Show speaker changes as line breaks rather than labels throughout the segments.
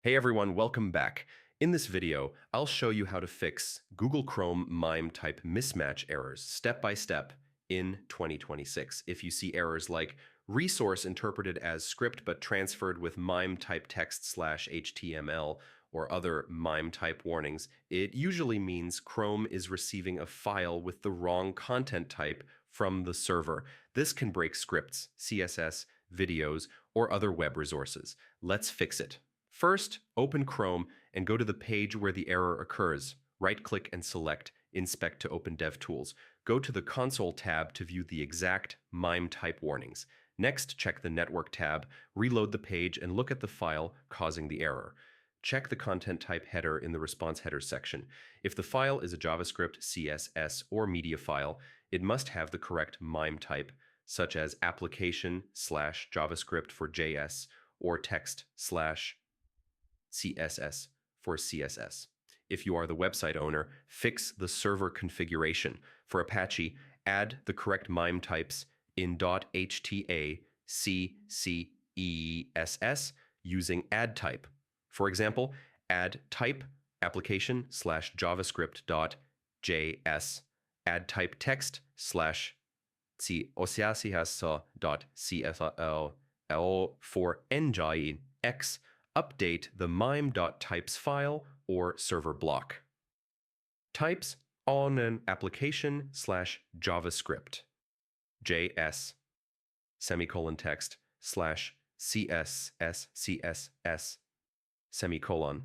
Hey everyone, welcome back. In this video, I'll show you how to fix Google Chrome MIME type mismatch errors step by step in 2026. If you see errors like resource interpreted as script but transferred with MIME type text slash HTML or other MIME type warnings, it usually means Chrome is receiving a file with the wrong content type from the server. This can break scripts, CSS, videos, or other web resources. Let's fix it. First, open Chrome and go to the page where the error occurs. Right-click and select Inspect to open DevTools. Go to the Console tab to view the exact MIME type warnings. Next, check the Network tab, reload the page, and look at the file causing the error. Check the content type header in the response header section. If the file is a JavaScript, CSS, or media file, it must have the correct MIME type, such as application/JavaScript for JS or text/CSS for CSS. If you are the website owner, fix the server configuration. For Apache, add the correct MIME types in .hta::css using add type. For example, add type application/javascript.js, add type text slash .css.cfl for engine x, update the mime.types file or server block. Types on an application/JavaScript, JS, semicolon text slash CSS, semicolon.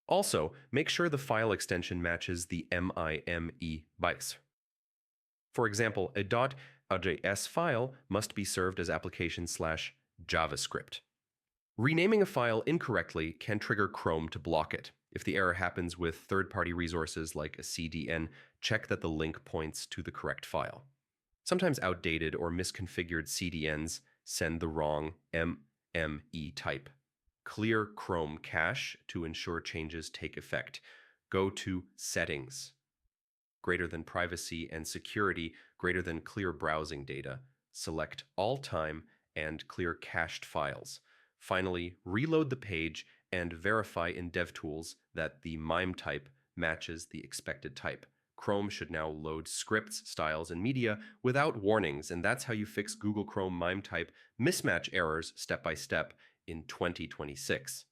Also, make sure the file extension matches the MIME bytes. For example, a .js file must be served as application/JavaScript. Renaming a file incorrectly can trigger Chrome to block it. If the error happens with third-party resources like a CDN, check that the link points to the correct file. Sometimes outdated or misconfigured CDNs send the wrong MME type. Clear Chrome cache to ensure changes take effect. Go to Settings, greater than Privacy and Security, greater than Clear Browsing Data. Select All Time and Clear Cached Files. Finally, reload the page and verify in DevTools that the MIME type matches the expected type. Chrome should now load scripts, styles, and media without warnings, and that's how you fix Google Chrome MIME type mismatch errors step by step in 2026.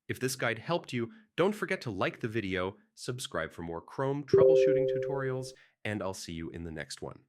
If this guide helped you, don't forget to like the video, subscribe for more Chrome troubleshooting tutorials, and I'll see you in the next one.